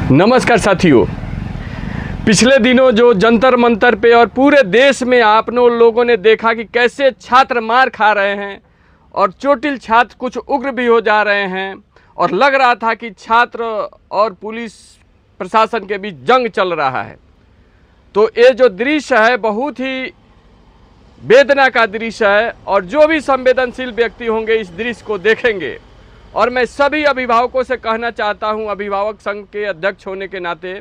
नमस्कार साथियों, पिछले दिनों जो जंतर मंतर पे और पूरे देश में आप लोगों ने देखा कि कैसे छात्र मार खा रहे हैं और चोटिल छात्र कुछ उग्र भी हो जा रहे हैं और लग रहा था कि छात्र और पुलिस प्रशासन के बीच जंग चल रहा है। तो ये जो दृश्य है बहुत ही वेदना का दृश्य है और जो भी संवेदनशील व्यक्ति होंगे इस दृश्य को देखेंगे। और मैं सभी अभिभावकों से कहना चाहता हूं, अभिभावक संघ के अध्यक्ष होने के नाते,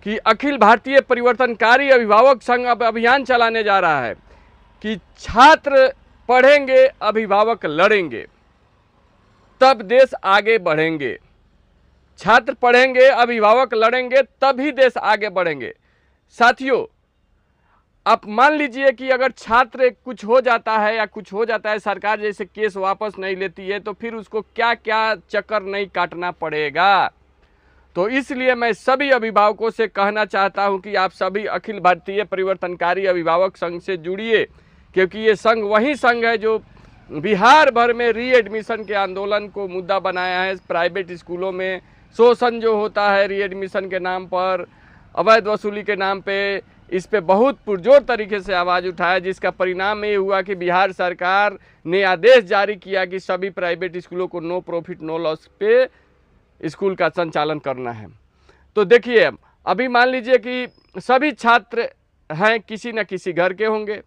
कि अखिल भारतीय परिवर्तनकारी अभिभावक संघ अब अभियान चलाने जा रहा है कि छात्र पढ़ेंगे, अभिभावक लड़ेंगे, तब देश आगे बढ़ेंगे। छात्र पढ़ेंगे, अभिभावक लड़ेंगे, तभी देश आगे बढ़ेंगे। साथियों, आप मान लीजिए कि अगर छात्र कुछ हो जाता है या कुछ हो जाता है, सरकार जैसे केस वापस नहीं लेती है, तो फिर उसको क्या क्या चक्कर नहीं काटना पड़ेगा। तो इसलिए मैं सभी अभिभावकों से कहना चाहता हूं कि आप सभी अखिल भारतीय परिवर्तनकारी अभिभावक संघ से जुड़िए, क्योंकि ये संघ वही संघ है जो बिहार भर में रीएडमिशन के आंदोलन को मुद्दा बनाया है। प्राइवेट स्कूलों में शोषण जो होता है रीएडमिशन के नाम पर, अवैध वसूली के नाम पे, इस पे बहुत पुरजोर तरीके से आवाज़ उठाया, जिसका परिणाम ये हुआ कि बिहार सरकार ने आदेश जारी किया कि सभी प्राइवेट स्कूलों को नो प्रॉफिट नो लॉस पे स्कूल का संचालन करना है। तो देखिए, अभी मान लीजिए कि सभी छात्र हैं, किसी न किसी घर के होंगे।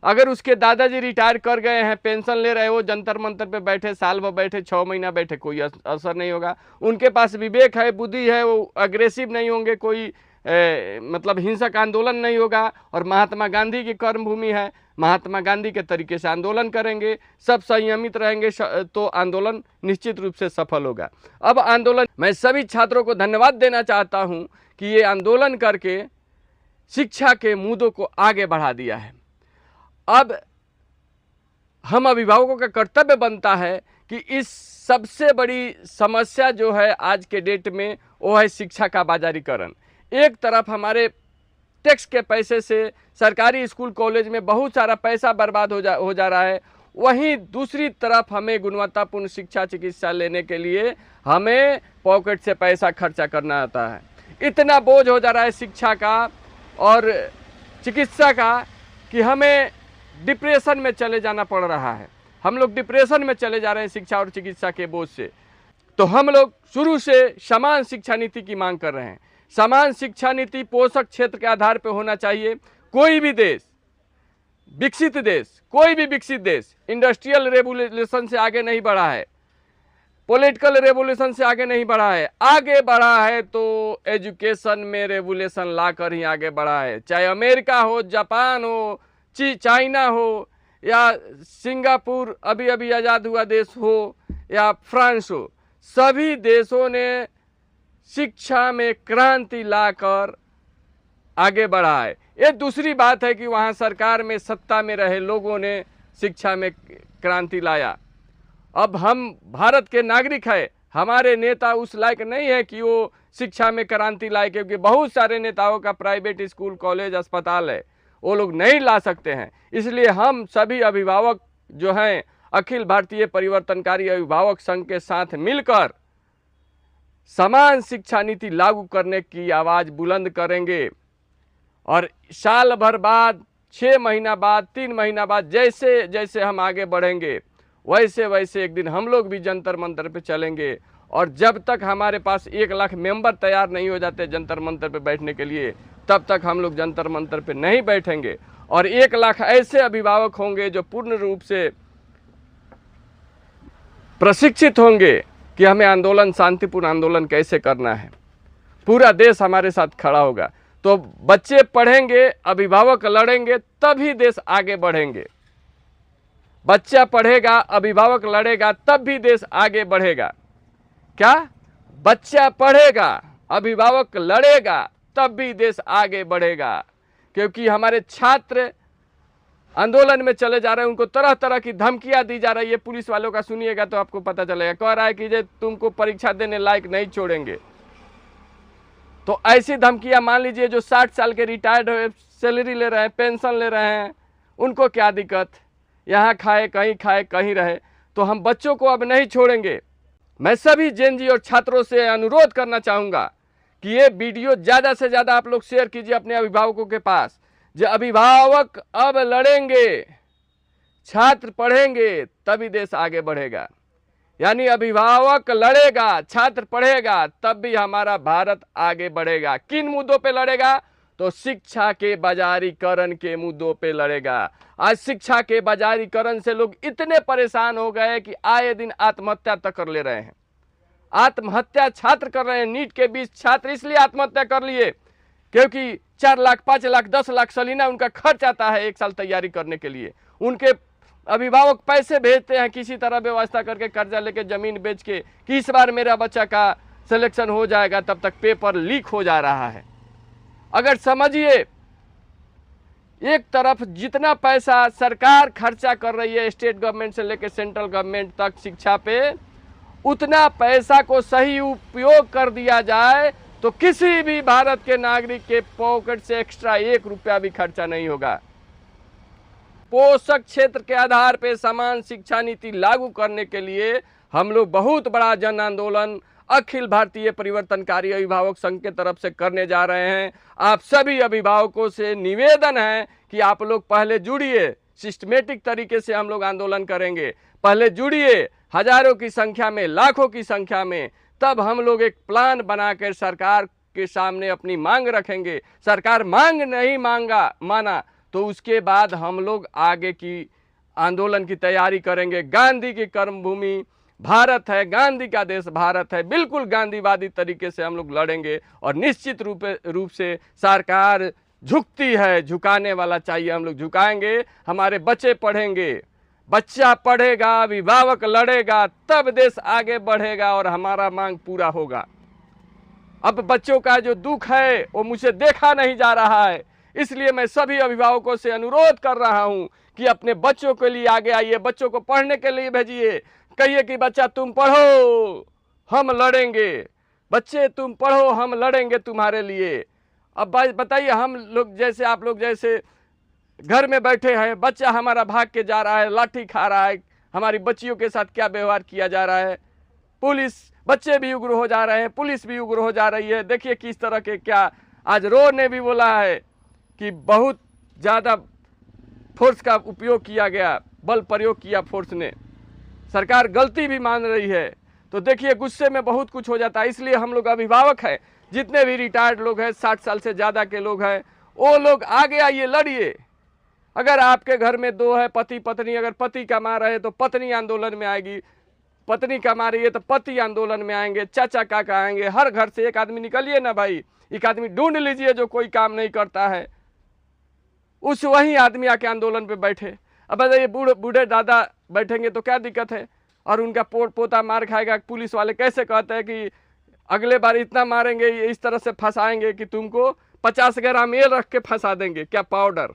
अगर उसके दादाजी रिटायर कर गए हैं, पेंशन ले रहे हो, जंतर मंतर पे बैठे, साल भर बैठे, 6 महीना बैठे, कोई असर नहीं होगा। उनके पास विवेक है, बुद्धि है, वो अग्रेसिव नहीं होंगे, कोई मतलब हिंसक आंदोलन नहीं होगा। और महात्मा गांधी की कर्मभूमि है, महात्मा गांधी के तरीके से आंदोलन करेंगे, सब संयमित रहेंगे, तो आंदोलन निश्चित रूप से सफल होगा। अब आंदोलन, मैं सभी छात्रों को धन्यवाद देना चाहता हूं कि ये आंदोलन करके शिक्षा के मुद्दों को आगे बढ़ा दिया है। अब हम अभिभावकों का कर्तव्य बनता है कि इस सबसे बड़ी समस्या जो है आज के डेट में, वो है शिक्षा का बाजारीकरण। एक तरफ हमारे टैक्स के पैसे से सरकारी स्कूल कॉलेज में बहुत सारा पैसा बर्बाद हो जा रहा है, वहीं दूसरी तरफ हमें गुणवत्तापूर्ण शिक्षा चिकित्सा लेने के लिए हमें पॉकेट से पैसा खर्चा करना आता है। इतना बोझ हो जा रहा है शिक्षा का और चिकित्सा का कि हमें डिप्रेशन में चले जाना पड़ रहा है। हम लोग डिप्रेशन में चले जा रहे हैं शिक्षा और चिकित्सा के बोझ से। तो हम लोग शुरू से समान शिक्षा नीति की मांग कर रहे हैं। समान शिक्षा नीति पोषक क्षेत्र के आधार पर होना चाहिए। कोई भी देश, विकसित देश, कोई भी विकसित देश इंडस्ट्रियल रेवोल्यूशन से आगे नहीं बढ़ा है, पॉलिटिकल रेवोल्यूशन से आगे नहीं बढ़ा है। आगे बढ़ा है तो एजुकेशन में रेवोल्यूशन लाकर ही आगे बढ़ा है। चाहे अमेरिका हो, जापान हो, चाइना हो, या सिंगापुर अभी अभी आज़ाद हुआ देश हो, या फ्रांस हो, सभी देशों ने शिक्षा में क्रांति लाकर आगे बढ़ा है। ये दूसरी बात है कि वहाँ सरकार में सत्ता में रहे लोगों ने शिक्षा में क्रांति लाया। अब हम भारत के नागरिक हैं, हमारे नेता उस लायक नहीं है कि वो शिक्षा में क्रांति लाए, क्योंकि बहुत सारे नेताओं का प्राइवेट स्कूल, कॉलेज, अस्पताल है, वो लोग नहीं ला सकते हैं। इसलिए हम सभी अभिभावक जो हैं अखिल भारतीय परिवर्तनकारी अभिभावक संघ के साथ मिलकर समान शिक्षा नीति लागू करने की आवाज़ बुलंद करेंगे। और साल भर बाद, 6 महीना बाद, 3 महीना बाद, जैसे जैसे हम आगे बढ़ेंगे वैसे वैसे एक दिन हम लोग भी जंतर मंतर पे चलेंगे। और जब तक हमारे पास 1 लाख मेंबर तैयार नहीं हो जाते जंतर मंतर पे बैठने के लिए, तब तक हम लोग जंतर मंतर पे नहीं बैठेंगे। और 1 लाख ऐसे अभिभावक होंगे जो पूर्ण रूप से प्रशिक्षित होंगे कि हमें आंदोलन, शांतिपूर्ण आंदोलन कैसे करना है। पूरा देश हमारे साथ खड़ा होगा। तो बच्चे पढ़ेंगे, अभिभावक लड़ेंगे, तभी देश आगे बढ़ेंगे। बच्चा पढ़ेगा, अभिभावक लड़ेगा, तब भी देश आगे बढ़ेगा। क्या? बच्चा पढ़ेगा, अभिभावक लड़ेगा, तब भी देश आगे बढ़ेगा। क्योंकि हमारे छात्र आंदोलन में चले जा रहे हैं, उनको तरह तरह की धमकियां दी जा रही है। पुलिस वालों का सुनिएगा तो आपको पता चलेगा। कह रहा है कि जे तुमको परीक्षा देने लायक नहीं छोड़ेंगे। तो ऐसी धमकियां, मान लीजिए जो 60 साल के रिटायर्ड सैलरी ले रहे हैं, पेंशन ले रहे हैं, उनको क्या दिक्कत, यहाँ खाए कहीं रहे। तो हम बच्चों को अब नहीं छोड़ेंगे। मैं सभी जेन जी और छात्रों से अनुरोध करना चाहूँगा कि ये वीडियो ज़्यादा से ज़्यादा आप लोग शेयर कीजिए अपने अभिभावकों के पास। जो अभिभावक अब लड़ेंगे, छात्र पढ़ेंगे, तभी देश आगे बढ़ेगा। यानी अभिभावक लड़ेगा, छात्र पढ़ेगा, तब भी हमारा भारत आगे बढ़ेगा। किन मुद्दों पे लड़ेगा? तो शिक्षा के बाजारीकरण के मुद्दों पे लड़ेगा। आज शिक्षा के बाजारीकरण से लोग इतने परेशान हो गए कि आए दिन आत्महत्या तक कर ले रहे हैं। आत्महत्या छात्र कर रहे हैं। नीट के 20 छात्र इसलिए आत्महत्या कर लिए क्योंकि 4 लाख, 5 लाख, 10 लाख सलीना उनका खर्च आता है एक साल तैयारी करने के लिए। उनके अभिभावक पैसे भेजते हैं किसी तरह व्यवस्था करके, कर्जा लेके, जमीन बेच के, कि इस बार मेरा बच्चा का सिलेक्शन हो जाएगा, तब तक पेपर लीक हो जा रहा है। अगर समझिए, एक तरफ जितना पैसा सरकार खर्चा कर रही है स्टेट गवर्नमेंट से लेकर सेंट्रल गवर्नमेंट तक शिक्षा पे, उतना पैसा को सही उपयोग कर दिया जाए तो किसी भी भारत के नागरिक के पॉकेट से एक्स्ट्रा 1 रुपया भी खर्चा नहीं होगा। पोषक क्षेत्र के आधार पर समान शिक्षा नीति लागू करने के लिए हम लोग बहुत बड़ा जन आंदोलन अखिल भारतीय परिवर्तनकारी अभिभावक संघ के तरफ से करने जा रहे हैं। आप सभी अभिभावकों से निवेदन है कि आप लोग पहले जुड़िए। सिस्टमेटिक तरीके से हम लोग आंदोलन करेंगे। पहले जुड़िए, हजारों की संख्या में, लाखों की संख्या में, तब हम लोग एक प्लान बनाकर सरकार के सामने अपनी मांग रखेंगे। सरकार मांग नहीं माना तो उसके बाद हम लोग आगे की आंदोलन की तैयारी करेंगे। गांधी की कर्मभूमि भारत है, गांधी का देश भारत है। बिल्कुल गांधीवादी तरीके से हम लोग लड़ेंगे और निश्चित रूप से सरकार झुकती है, झुकाने वाला चाहिए, हम लोग झुकाएंगे। हमारे बच्चे पढ़ेंगे, बच्चा पढ़ेगा, अभिभावक लड़ेगा, तब देश आगे बढ़ेगा और हमारा मांग पूरा होगा। अब बच्चों का जो दुख है वो मुझे देखा नहीं जा रहा है, इसलिए मैं सभी अभिभावकों से अनुरोध कर रहा हूं कि अपने बच्चों के लिए आगे आइए, बच्चों को पढ़ने के लिए भेजिए। कहिए कि बच्चा तुम पढ़ो, हम लड़ेंगे। बच्चे तुम पढ़ो, हम लड़ेंगे तुम्हारे लिए। अब बताइए, हम लोग जैसे, आप लोग जैसे घर में बैठे हैं, बच्चा हमारा भाग के जा रहा है, लाठी खा रहा है, हमारी बच्चियों के साथ क्या व्यवहार किया जा रहा है। पुलिस, बच्चे भी उग्र हो जा रहे हैं, पुलिस भी उग्र हो जा रही है। देखिए किस तरह के, क्या आज रो ने भी बोला है कि बहुत ज़्यादा फोर्स का उपयोग किया गया, बल प्रयोग किया फोर्स ने। सरकार गलती भी मान रही है। तो देखिए गुस्से में बहुत कुछ हो जाता है। इसलिए हम लोग अभिभावक हैं, जितने भी रिटायर्ड लोग हैं, 60 साल से ज़्यादा के लोग हैं, वो लोग आगे आइए, लड़िए। अगर आपके घर में 2 है, पति पत्नी, अगर पति कमा रहे तो पत्नी आंदोलन में आएगी, पत्नी कमा रही है तो पति आंदोलन में आएंगे, चाचा काका आएंगे। हर घर से एक आदमी निकलिए ना भाई, एक आदमी ढूंढ लीजिए जो कोई काम नहीं करता है, उस वही आदमी आके आंदोलन पे बैठे। अब बताइए, बूढ़े दादा बैठेंगे तो क्या दिक्कत है, और उनका पोता मार खाएगा। पुलिस वाले कैसे कहते हैं कि अगले बार इतना मारेंगे, इस तरह से फंसाएंगे कि तुमको 50 ग्राम ये रख के फंसा देंगे, क्या पाउडर।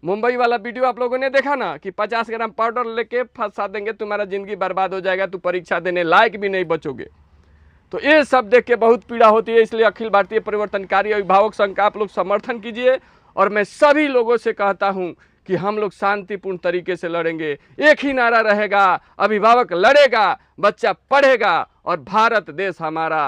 मुंबई वाला वीडियो आप लोगों ने देखा ना कि 50 ग्राम पाउडर लेके फंसा देंगे, तुम्हारा जिंदगी बर्बाद हो जाएगा, तू परीक्षा देने लायक भी नहीं बचोगे। तो ये सब देख के बहुत पीड़ा होती है। इसलिए अखिल भारतीय परिवर्तनकारी अभिभावक संघ का आप लोग समर्थन कीजिए। और मैं सभी लोगों से कहता हूं कि हम लोग शांतिपूर्ण तरीके से लड़ेंगे। एक ही नारा रहेगा, अभिभावक लड़ेगा, बच्चा पढ़ेगा और भारत देश हमारा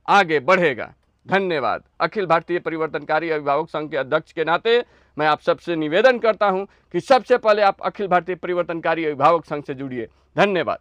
आगे बढ़ेगा। धन्यवाद। अखिल भारतीय परिवर्तनकारी अभिभावक संघ के अध्यक्ष के नाते मैं आप सबसे निवेदन करता हूं कि सबसे पहले आप अखिल भारतीय परिवर्तनकारी अभिभावक संघ से जुड़िए। धन्यवाद।